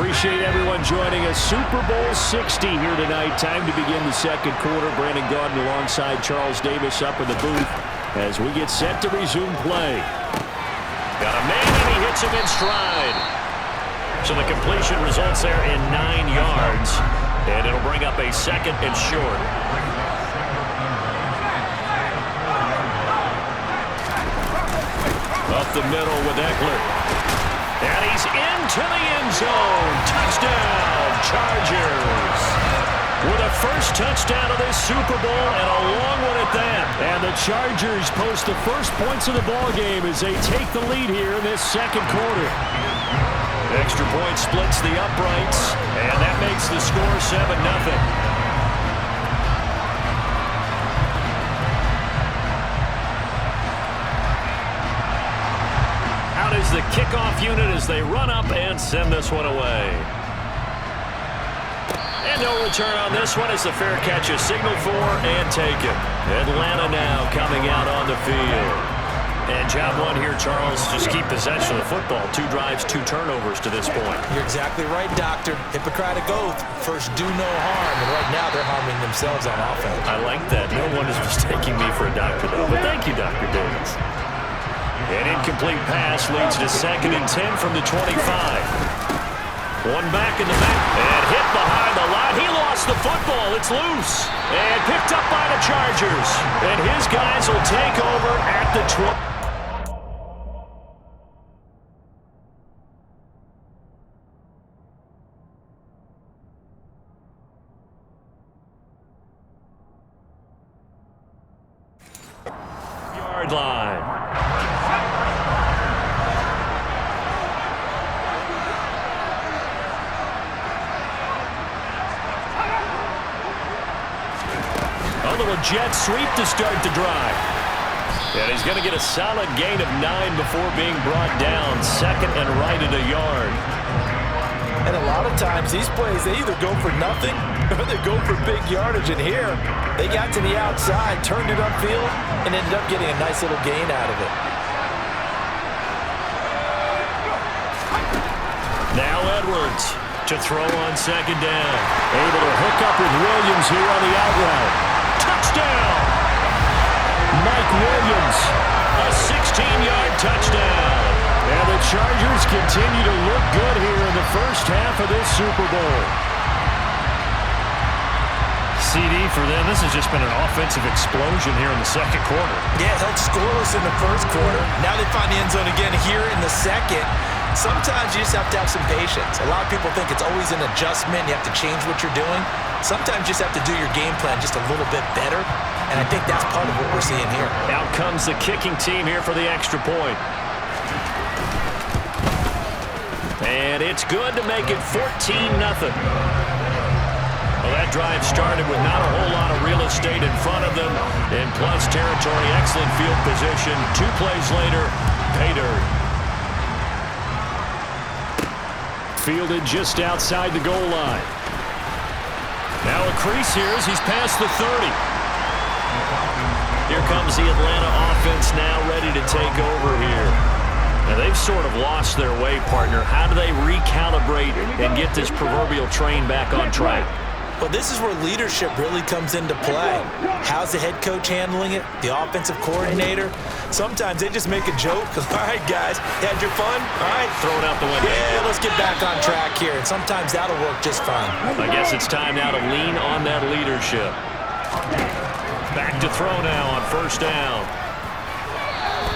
Appreciate everyone joining us. Super Bowl 60 here tonight. Time to begin the second quarter. Brandon Gaudin alongside Charles Davis up in the booth as we get set to resume play. Got a man, and he hits him in stride. So the completion results there in 9 yards, and it'll bring up a second and short. Up the middle with Eckler. And he's into the end zone. Touchdown, Chargers. With a first touchdown of this Super Bowl and a long one at that. And the Chargers post the first points of the ball game as they take the lead here in this second quarter. Extra point splits the uprights, and that makes the score 7-0. Is the kickoff unit as they run up and send this one away. And no return on this one as the fair catch is signaled for and taken. Atlanta now coming out on the field. And job one here, Charles, just keep possession of the football. 2 drives, 2 turnovers to this point. You're exactly right, Doctor. Hippocratic oath. First, do no harm. And right now, they're harming themselves on offense. I like that. No one is mistaking me for a doctor, though. But thank you, Dr. Davis. An incomplete pass leads to 2nd and 10 from the 25. One back in the back and hit behind the line. He lost the football. It's loose and picked up by the Chargers. And his guys will take over at the 20. Yard line. Jet sweep to start the drive. And he's going to get a solid gain of 9 before being brought down. 2nd and right at a yard. And a lot of times these plays, they either go for nothing or they go for big yardage. And here, they got to the outside, turned it upfield, and ended up getting a nice little gain out of it. Now Edwards to throw on 2nd down. Able to hook up with Williams here on the out route. Touchdown! Mike Williams. A 16-yard touchdown. And the Chargers continue to look good here in the first half of this Super Bowl. CD for them. This has just been an offensive explosion here in the second quarter. Yeah, held scoreless in the first quarter. Now they find the end zone again here in the second. Sometimes you just have to have some patience. A lot of people think it's always an adjustment. You have to change what you're doing. Sometimes you just have to do your game plan just a little bit better. And I think that's part of what we're seeing here. Out comes the kicking team here for the extra point. And it's good to make it 14-0. Well, that drive started with not a whole lot of real estate in front of them. In plus territory, excellent field position. 2 plays later, pay dirt. Fielded just outside the goal line. Now a crease here as he's past the 30. Here comes the Atlanta offense now ready to take over here. Now they've sort of lost their way, partner. How do they recalibrate and get this proverbial train back on track? Well, this is where leadership really comes into play. How's the head coach handling it? The offensive coordinator? Sometimes they just make a joke. All right, guys, you had your fun? All right. Throw it out the window. Yeah, let's get back on track here. And sometimes that'll work just fine. I guess it's time now to lean on that leadership. Back to throw now on 1st down.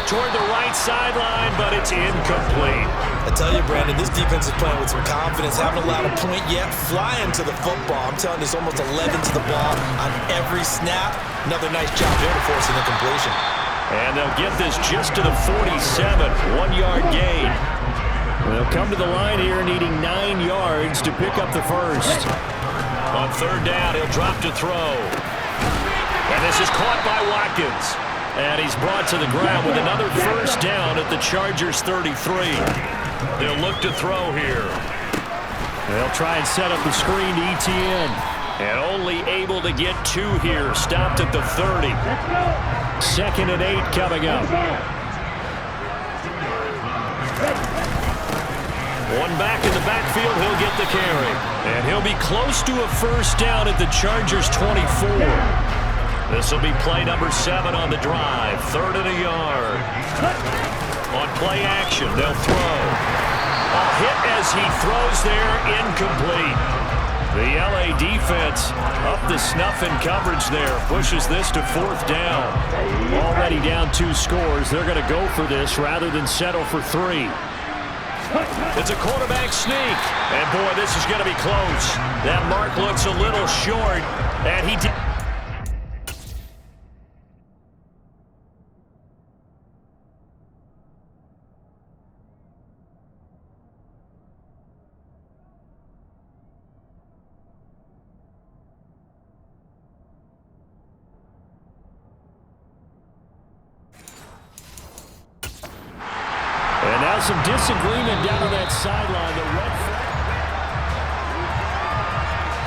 Toward the right sideline, but it's incomplete. I tell you, Brandon, this defense is playing with some confidence. Haven't allowed a point yet. Flying to the football. I'm telling you, there's almost 11 to the ball on every snap. Another nice job there to force an incompletion. And they'll get this just to the 47. 1-yard gain. They'll come to the line here needing 9 yards to pick up the first. On 3rd down, he'll drop to throw. And this is caught by Watkins. And he's brought to the ground with another 1st down at the Chargers 33. They'll look to throw here. They'll try and set up the screen to ETN. And only able to get 2 here. Stopped at the 30. 2nd and 8 coming up. One back in the backfield, he'll get the carry. And he'll be close to a first down at the Chargers' 24. This will be play number 7 on the drive. 3rd and a yard. On play action, they'll throw. A hit as he throws there, incomplete. The LA defense up the snuff in coverage there. Pushes this to 4th down. Already down 2 scores. They're going to go for this rather than settle for 3. It's a quarterback sneak. And boy, this is going to be close. That mark looks a little short. And he did. And now some disagreement down on that sideline. The red flag.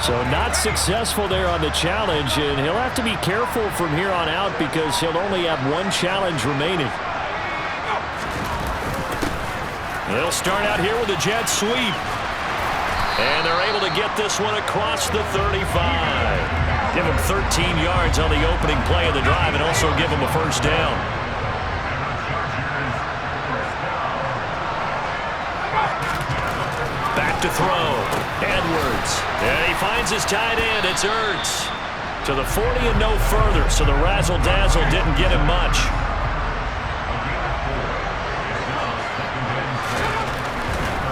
So not successful there on the challenge, and he'll have to be careful from here on out because he'll only have 1 challenge remaining. They'll start out here with a jet sweep. And they're able to get this one across the 35. Give him 13 yards on the opening play of the drive and also give him a first down. Back to throw. Edwards. And he finds his tight end. It's Ertz. To the 40 and no further, so the razzle-dazzle didn't get him much.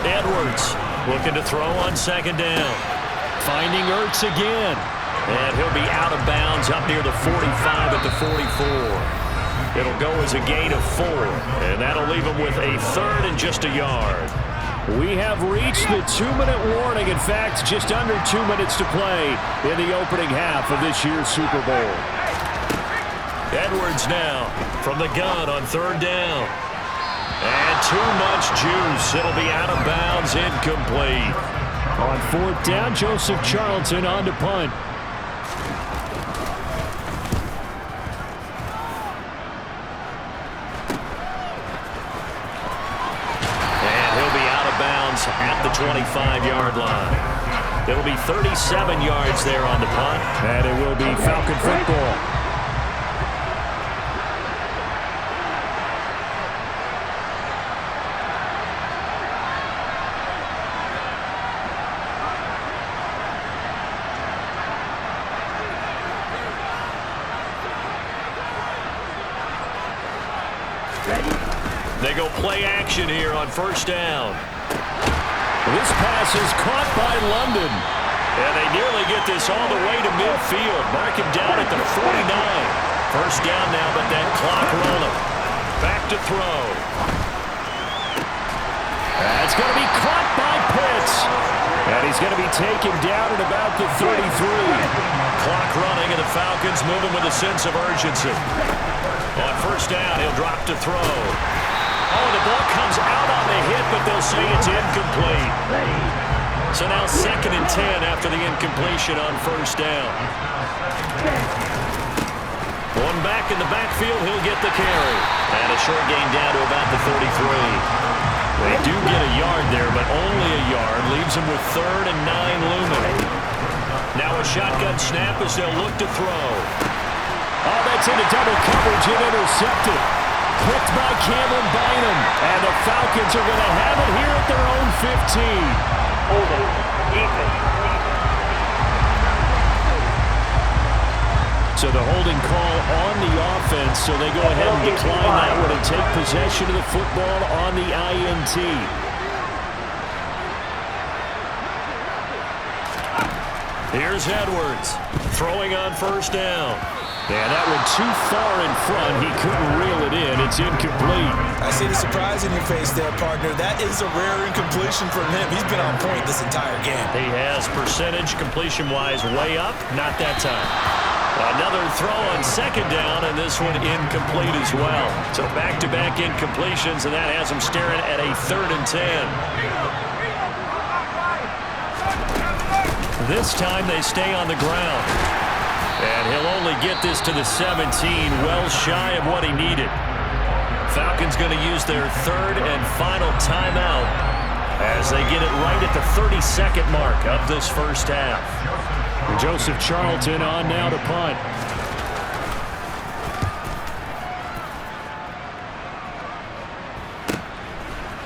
Edwards looking to throw on 2nd down. Finding Ertz again. And he'll be out of bounds up near the 45 at the 44. It'll go as a gain of 4. And that'll leave him with a 3rd and just a yard. We have reached the 2-minute warning. In fact, just under 2 minutes to play in the opening half of this year's Super Bowl. Edwards now from the gun on 3rd down. And too much juice. It'll be out of bounds, incomplete. On 4th down, Joseph Charlton on to punt. At the 25-yard line. It'll be 37 yards there on the punt. And it will be Falcon football. They go play action here on 1st down. This pass is caught by London. And they nearly get this all the way to midfield. Mark him down at the 49. 1st down now, but that clock rolling. Back to throw. That's going to be caught by Pitts. And he's going to be taken down at about the 33. Clock running, and the Falcons moving with a sense of urgency. On 1st down, he'll drop to throw. Oh, the ball comes out on the hit, but they'll say it's incomplete. So now 2nd and 10 after the incompletion on 1st down. One back in the backfield, he'll get the carry. And a short gain down to about the 33. They do get a yard there, but only a yard. Leaves them with 3rd and 9 looming. Now a shotgun snap as they'll look to throw. Oh, that's into double coverage and intercepted. Picked by Cameron Bynum. And the Falcons are going to have it here at their own 15. Holding. Defense. So the holding call on the offense, so they go ahead and decline that one and take possession of the football on the INT. Here's Edwards throwing on 1st down. And that one too far in front. He couldn't reel it in. It's incomplete. I see the surprise in your face there, partner. That is a rare incompletion from him. He's been on point this entire game. He has percentage completion-wise way up. Not that time. Another throw on 2nd down, and this one incomplete as well. So back-to-back incompletions, and that has him staring at a 3rd and 10. This time they stay on the ground. And he'll only get this to the 17, well shy of what he needed. Falcons going to use their 3rd and final timeout as they get it right at the 30-second mark of this first half. Joseph Charlton on now to punt.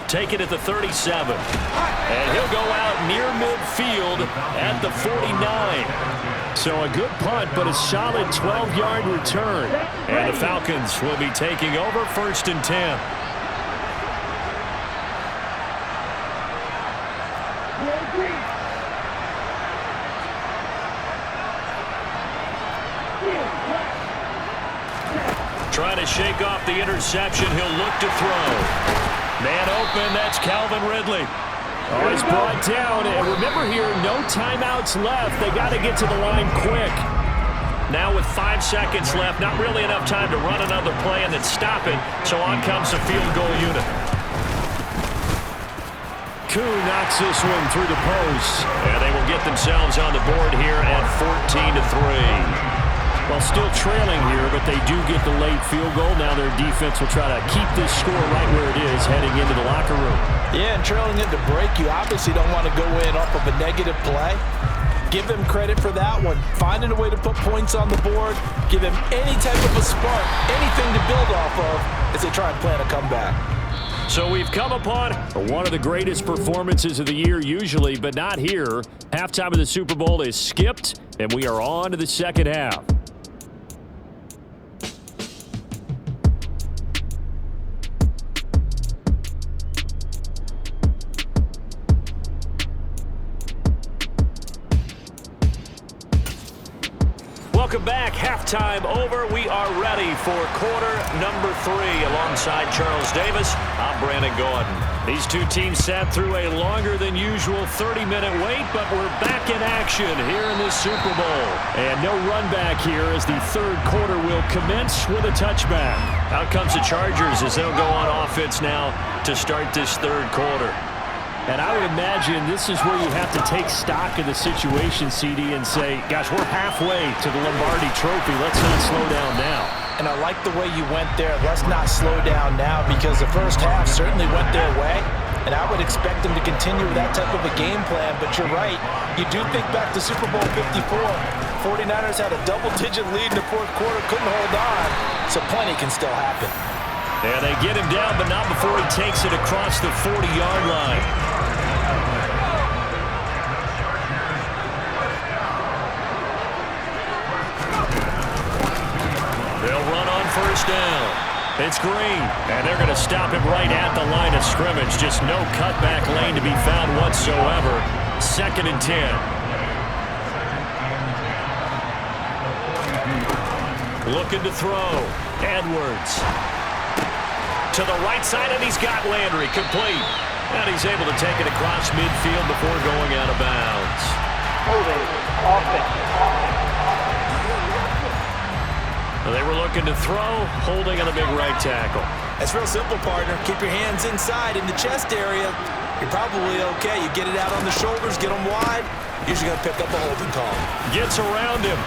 Take it at the 37. And he'll go out near midfield at the 49. So a good punt, but a solid 12-yard return. And the Falcons will be taking over 1st and 10. Trying to shake off the interception. He'll look to throw. Man open, that's Calvin Ridley. Oh, he's brought down. And remember here, no timeouts left. They got to get to the line quick. Now with 5 seconds left, not really enough time to run another play and then stop it. So on comes the field goal unit. Koo knocks this one through the post. And they will get themselves on the board here at 14-3. Well, still trailing here, but they do get the late field goal. Now their defense will try to keep this score right where it is heading into the locker room. Yeah, and trailing into break, you obviously don't want to go in off of a negative play. Give them credit for that one. Finding a way to put points on the board, give them any type of a spark, anything to build off of as they try and plan a comeback. So we've come upon one of the greatest performances of the year usually, but not here. Halftime of the Super Bowl is skipped, and we are on to the second half. Welcome back. Halftime over. We are ready for quarter number 3. Alongside Charles Davis, I'm Brandon Gaudin. These two teams sat through a longer than usual 30-minute wait, but we're back in action here in the Super Bowl. And no run back here as the third quarter will commence with a touchback. Out comes the Chargers as they'll go on offense now to start this third quarter. And I would imagine this is where you have to take stock of the situation, CD, and say, gosh, we're halfway to the Lombardi Trophy. Let's not slow down now. And I like the way you went there. Let's not slow down now, because the first half certainly went their way. And I would expect them to continue with that type of a game plan. But you're right. You do think back to Super Bowl 54. 49ers had a double-digit lead in the fourth quarter, couldn't hold on. So plenty can still happen. And they get him down, but not before he takes it across the 40-yard line. They'll run on first down. It's Green, and they're going to stop him right at the line of scrimmage. Just no cutback lane to be found whatsoever. 2nd and 10. Looking to throw. Edwards. To the right side, and he's got Landry complete. And he's able to take it across midfield before going out of bounds. Moving offense. They were looking to throw, holding on a big right tackle. It's real simple, partner. Keep your hands inside in the chest area. You're probably okay. You get it out on the shoulders, get them wide. Usually going to pick up a holding call. Gets around him.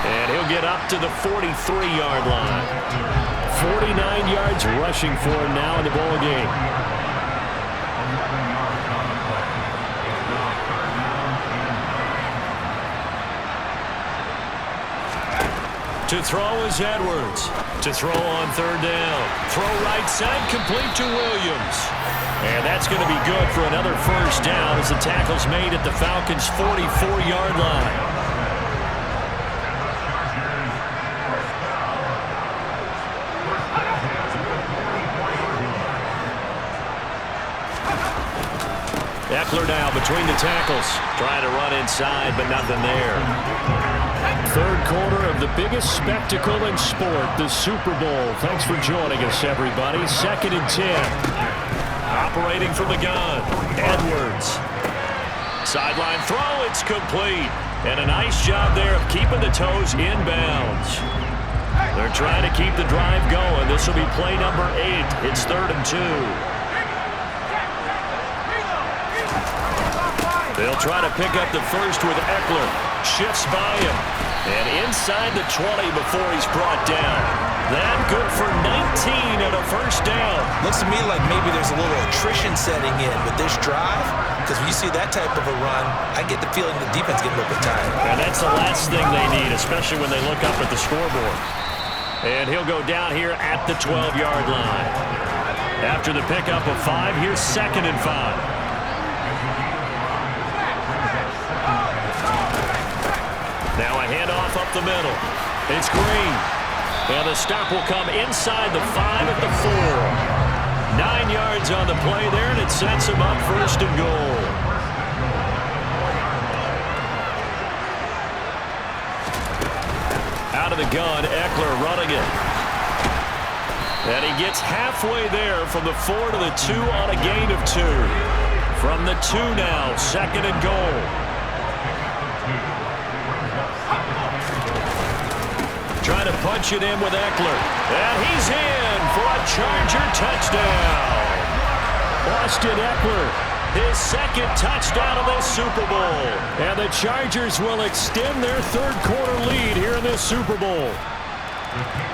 And he'll get up to the 43-yard line. 49 yards rushing for him now in the ball game. To throw is Edwards. To throw on third down. Throw right side, complete to Williams. And that's going to be good for another first down as the tackle's made at the Falcons' 44-yard line. Eckler now between the tackles. Trying to run inside, but nothing there. Third quarter of the biggest spectacle in sport, the Super Bowl. Thanks for joining us, everybody. 2nd and 10. Operating from the gun. Edwards. Sideline throw, it's complete. And a nice job there of keeping the toes inbounds. They're trying to keep the drive going. This will be play number 8. It's 3rd and 2. They'll try to pick up the first with Eckler. Shifts by him. And inside the 20 before he's brought down. That good for 19 and a first down. Looks to me like maybe there's a little attrition setting in with this drive, because when you see that type of a run, I get the feeling the defense getting a little bit tired. And that's the last thing they need, especially when they look up at the scoreboard. And he'll go down here at the 12-yard line. After the pickup of 5, here's 2nd and 5. Now a handoff up the middle. It's Green. And the stop will come inside the 5 at the 4. 9 yards on the play there, and it sets him up 1st and goal. Out of the gun, Eckler running it. And he gets halfway there from the 4 to the 2 on a gain of 2. From the 2 now, 2nd and goal. Trying to punch it in with Eckler. And he's in for a Charger touchdown. Austin Eckler, his 2nd touchdown of this Super Bowl. And the Chargers will extend their 3rd quarter lead here in this Super Bowl.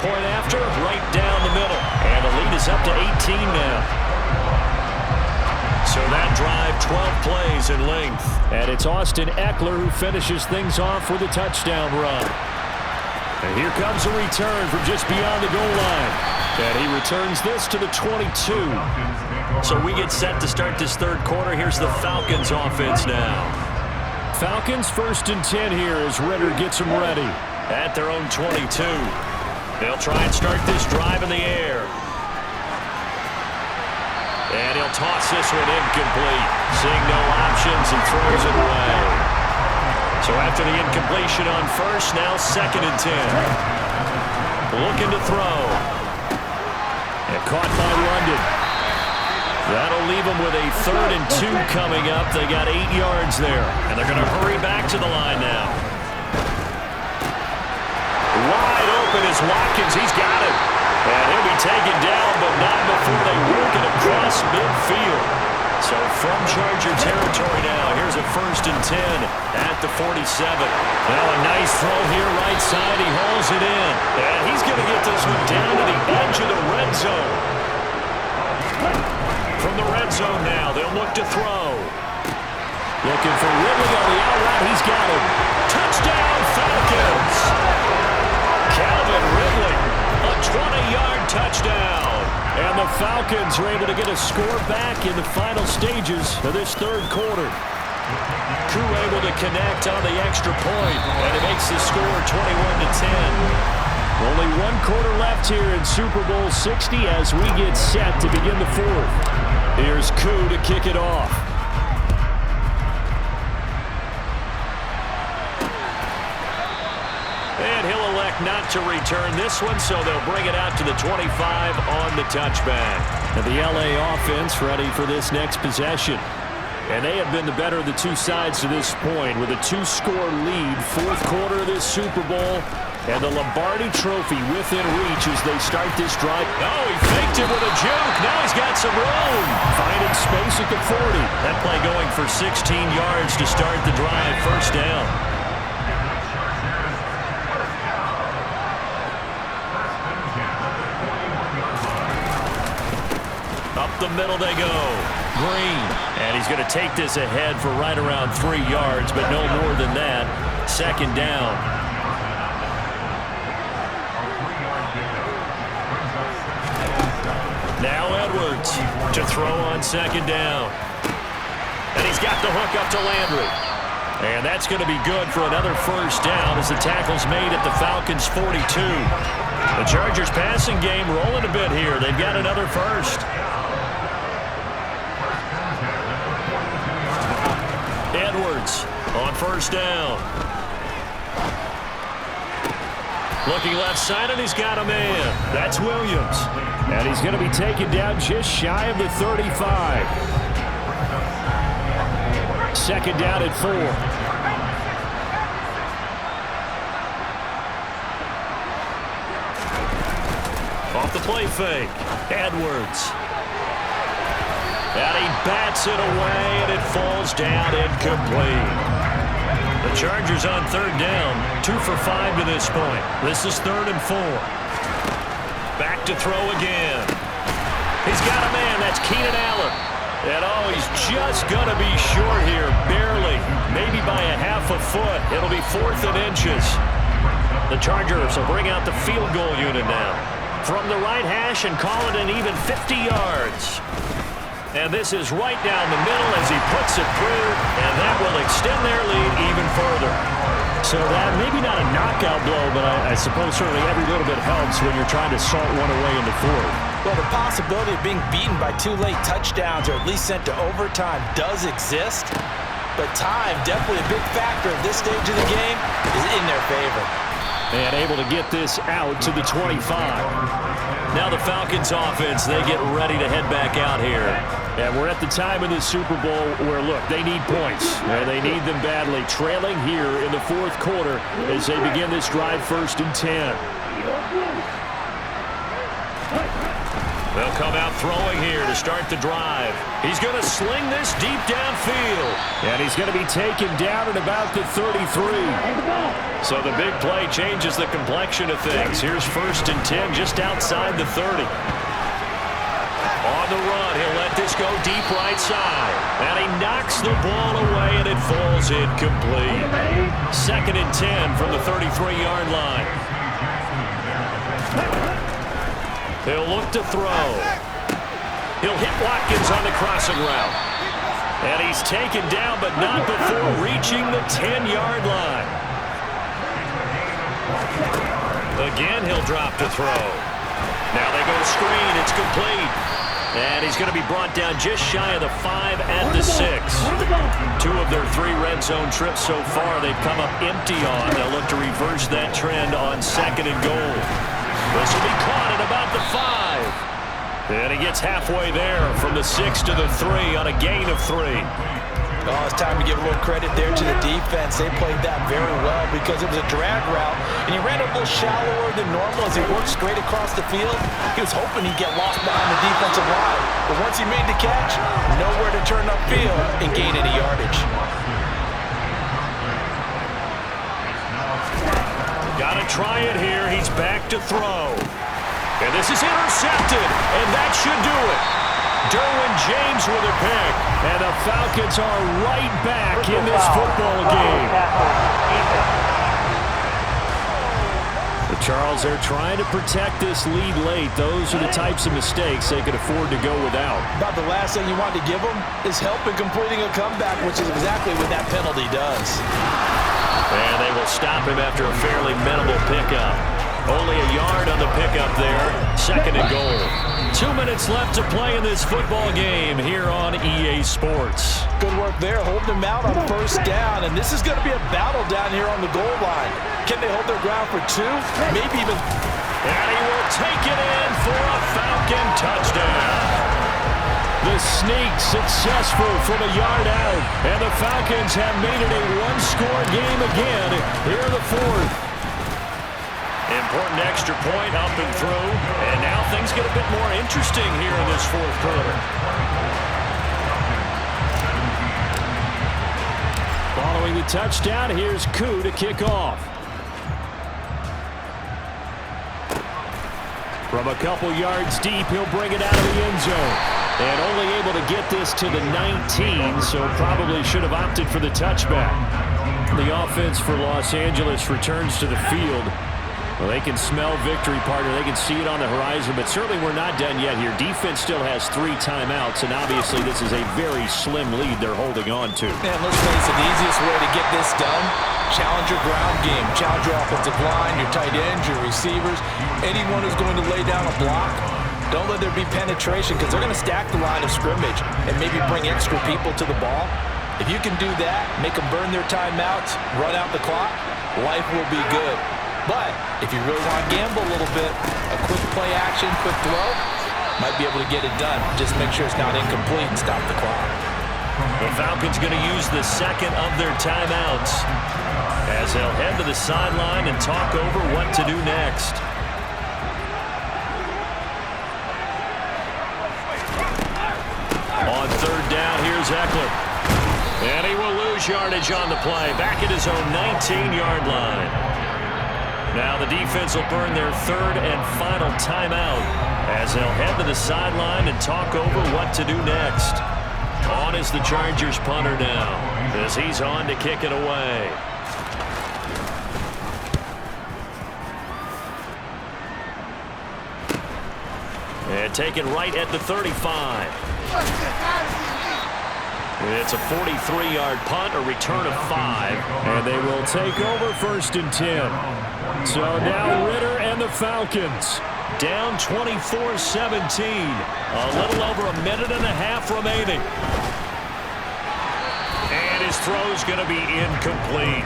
Point after, right down the middle. And the lead is up to 18 now. So that drive, 12 plays in length. And it's Austin Eckler who finishes things off with a touchdown run. And here comes a return from just beyond the goal line. And he returns this to the 22. So we get set to start this 3rd quarter. Here's the Falcons offense now. Falcons 1st and 10 here as Ridder gets them ready. At their own 22. They'll try and start this drive in the air. And he'll toss this one incomplete. Seeing no options and throws it away. So after the incompletion on 1st, now 2nd and 10. Looking to throw. And caught by London. That'll leave them with a 3rd and 2 coming up. They got 8 yards there. And they're going to hurry back to the line now. Wide open is Watkins. He's got it. And he'll be taken down, but not before they work it across midfield. So from Charger territory now, here's a 1st and 10 at the 47. Now a nice throw here right side. He hauls it in. And he's going to get this one down to the edge of the red zone. From the red zone now, they'll look to throw. Looking for Ridley on the out route. He's got him. Touchdown, Falcons. Calvin Ridley, a 20-yard touchdown. And the Falcons are able to get a score back in the final stages of this 3rd quarter. Crew able to connect on the extra point, and it makes the score 21-10. Only 1 quarter left here in Super Bowl 60 as we get set to begin the 4th. Here's Koo to kick it off. And he'll elect not to return this one, so they'll bring it out to the 25 on the touchback. And the L.A. offense ready for this next possession. And they have been the better of the 2 sides to this point with a 2-score lead, 4th quarter of this Super Bowl, and the Lombardi Trophy within reach as they start this drive. Oh, he faked it with a juke. Now he's got some room. Finding space at the 40. That play going for 16 yards to start the drive, 1st down. Up the middle they go. Green. And he's going to take this ahead for right around 3 yards, but no more than that. 2nd down. Now Edwards to throw on 2nd down. And he's got the hook up to Landry. And that's going to be good for another 1st down as the tackle's made at the Falcons' 42. The Chargers passing game rolling a bit here. They've got another 1st. Edwards on 1st down. Looking left side, and he's got a man. That's Williams. And he's going to be taken down just shy of the 35. 2nd down at 4. Off the play fake. Edwards. And he bats it away, and it falls down incomplete. The Chargers on third down, 2 for 5 to this point. This is 3rd and 4. Back to throw again. He's got a man. That's Keenan Allen. And oh, he's just going to be short here, barely, maybe by a half a foot. It'll be 4th and inches. The Chargers will bring out the field goal unit now. From the right hash and call it an even 50 yards. And this is right down the middle as he puts it through, and that will extend their lead even further. So that maybe not a knockout blow, but I suppose certainly every little bit helps when you're trying to salt one away in the 4th. Well, the possibility of being beaten by 2 late touchdowns or at least sent to overtime does exist, but time, definitely a big factor at this stage of the game, is in their favor. And able to get this out to the 25. Now the Falcons offense, they get ready to head back out here. And we're at the time in the Super Bowl where, look, they need points. And they need them badly. Trailing here in the 4th quarter as they begin this drive 1st and 10. They'll come out throwing here to start the drive. He's going to sling this deep downfield. And he's going to be taken down at about the 33. So the big play changes the complexion of things. Here's 1st and 10 just outside the 30. On the run, he'll let this go deep right side. And he knocks the ball away, and it falls incomplete. 2nd and 10 from the 33-yard line. He'll look to throw. He'll hit Watkins on the crossing route. And he's taken down, but not before reaching the 10-yard line. Again, he'll drop to throw. Now they go screen. It's complete. And he's going to be brought down just shy of the 5 at the 6. 2 of their 3 red zone trips so far they've come up empty on. They'll look to reverse that trend on 2nd and goal. This will be caught at about the 5. And he gets halfway there from the 6 to the 3 on a gain of 3. Oh, it's time to give a little credit there to the defense. They played that very well because it was a drag route, and he ran a little shallower than normal as he worked straight across the field. He was hoping he'd get lost behind the defensive line, but once he made the catch, nowhere to turn upfield and gain any yardage. Got to try it here. He's back to throw. And this is intercepted, and that should do it. Derwin James with a pick. And the Falcons are right back in this football game. The Charles, they're trying to protect this lead late. Those are the types of mistakes they could afford to go without. About the last thing you want to give them is help in completing a comeback, which is exactly what that penalty does. And they will stop him after a fairly minimal pickup. Only a yard on the pickup there. 2nd and goal. 2 minutes left to play in this football game here on EA Sports. Good work there, holding them out on 1st down. And this is going to be a battle down here on the goal line. Can they hold their ground for 2? Maybe even... And he will take it in for a Falcon touchdown. The sneak successful from a yard out. And the Falcons have made it a one-score game again here in the 4th. Important extra point up and through. And now things get a bit more interesting here in this 4th quarter. Following the touchdown, here's Koo to kick off. From a couple yards deep, he'll bring it out of the end zone. And only able to get this to the 19, so probably should have opted for the touchback. The offense for Los Angeles returns to the field. Well, they can smell victory, partner. They can see it on the horizon, but certainly we're not done yet here. Defense still has 3 timeouts, and obviously this is a very slim lead they're holding on to. Man, let's face it, the easiest way to get this done, challenge your ground game. Challenge your offensive line, your tight ends, your receivers, anyone who's going to lay down a block. Don't let there be penetration because they're going to stack the line of scrimmage and maybe bring extra people to the ball. If you can do that, make them burn their timeouts, run out the clock, life will be good. But if you really want to gamble a little bit, a quick play action, quick throw, might be able to get it done. Just make sure it's not incomplete and stop the clock. The Falcons going to use the 2nd of their timeouts as they'll head to the sideline and talk over what to do next. On 3rd down, here's Eckler. And he he will lose yardage on the play. Back at his own 19-yard line. Now the defense will burn their third and final timeout as they'll head to the sideline and talk over what to do next. On is the Chargers punter now as he's on to kick it away. And take it right at the 35. It's a 43-yard punt, a return of 5. And they will take over 1st and 10. So now Ridder and the Falcons down 24-17. A little over a minute and a half remaining. And his throw's going to be incomplete.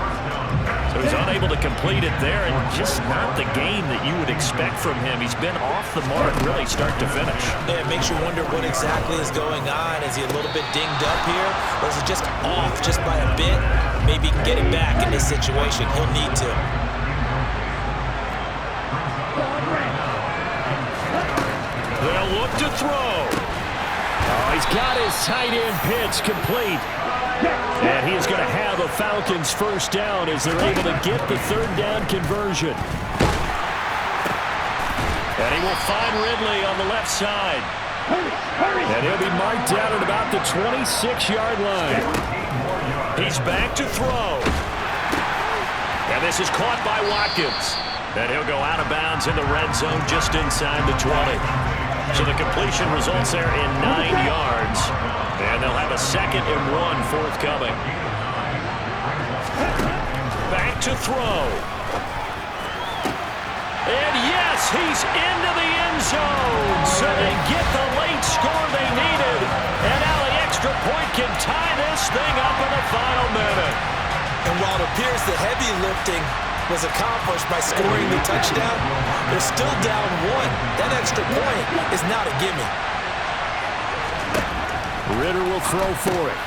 So he's unable to complete it there, and just not the game that you would expect from him. He's been off the mark really start to finish. Yeah, it makes you wonder what exactly is going on. Is he a little bit dinged up here, or is it just off just by a bit? Maybe he can get it back in this situation. He'll need to. They'll look to throw. Oh, he's got his tight end pitch complete. And he is going to have a Falcons first down as they're able to get the 3rd down conversion. And he will find Ridley on the left side. And he'll be marked down at about the 26-yard line. He's back to throw. And this is caught by Watkins. And he'll go out of bounds in the red zone just inside the 20. So the completion results there in 9 yards. And they'll have a 2nd and 1 forthcoming. Back to throw. And yes, he's into the end zone. So they get the late score they needed. And now the extra point can tie this thing up in the final minute. And while it appears the heavy lifting was accomplished by scoring the touchdown, they're still down 1. That extra point is not a gimme. Ridder will throw for it.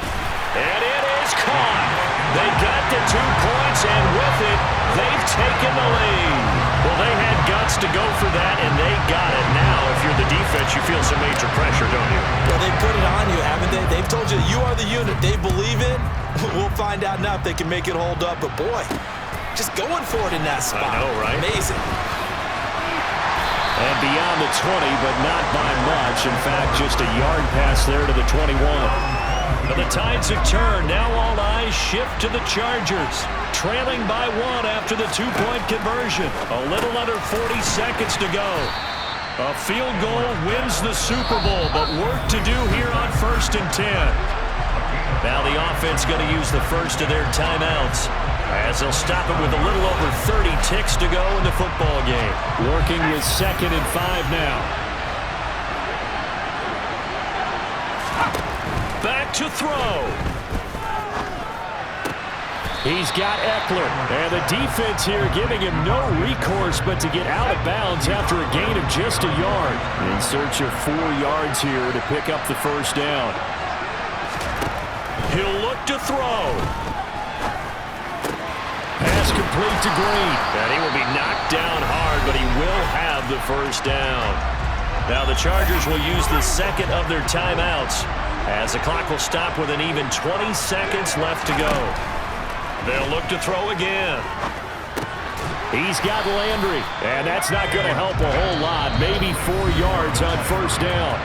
And it is caught. They got the 2 points, and with it, they've taken the lead. Well, they had guts to go for that, and they got it. Now, if you're the defense, you feel some major pressure, don't you? Well, they put it on you, haven't they? They've told you you are the unit they believe in. We'll find out now if they can make it hold up. But, boy, just going for it in that spot. I know, right? Amazing. And beyond the 20, but not by much. In fact, just a yard pass there to the 21. But the tides have turned. Now all eyes shift to the Chargers. Trailing by 1 after the 2-point conversion. A little under 40 seconds to go. A field goal wins the Super Bowl, but work to do here on 1st and 10. Now the offense going to use the first of their timeouts, as they'll stop it with a little over 30 ticks to go in the football game. Working with 2nd and 5 now. Back to throw. He's got Eckler. And the defense here giving him no recourse but to get out of bounds after a gain of just a yard. In search of 4 yards here to pick up the first down. He'll look to throw. Pass complete to Green. And he will be knocked down hard, but he will have the first down. Now the Chargers will use the 2nd of their timeouts as the clock will stop with an even 20 seconds left to go. They'll look to throw again. He's got Landry, and that's not going to help a whole lot. Maybe 4 yards on first down.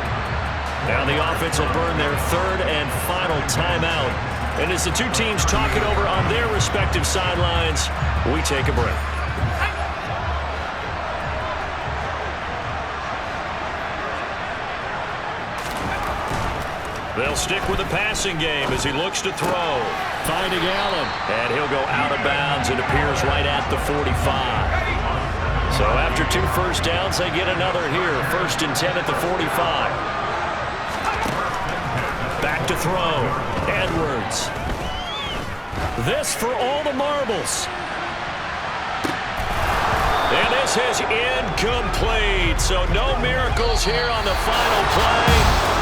Now the offense will burn their 3rd and final timeout. And as the two teams talk it over on their respective sidelines, we take a break. They'll stick with the passing game as he looks to throw. Finding Allen. And he'll go out of bounds. It appears right at the 45. So after 2 first downs, they get another here. 1st and 10 at the 45. Back to throw. Edwards. This for all the marbles. And this is incomplete. So no miracles here on the final play.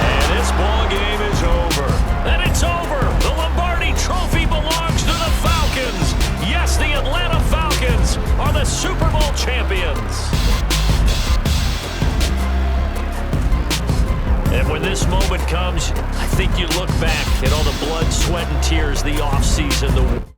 And this ball game is over. And it's over. The Lombardi Trophy belongs to the Falcons. Yes, the Atlanta Falcons are the Super Bowl champions. And when this moment comes, I think you look back at all the blood, sweat, and tears, the offseason, the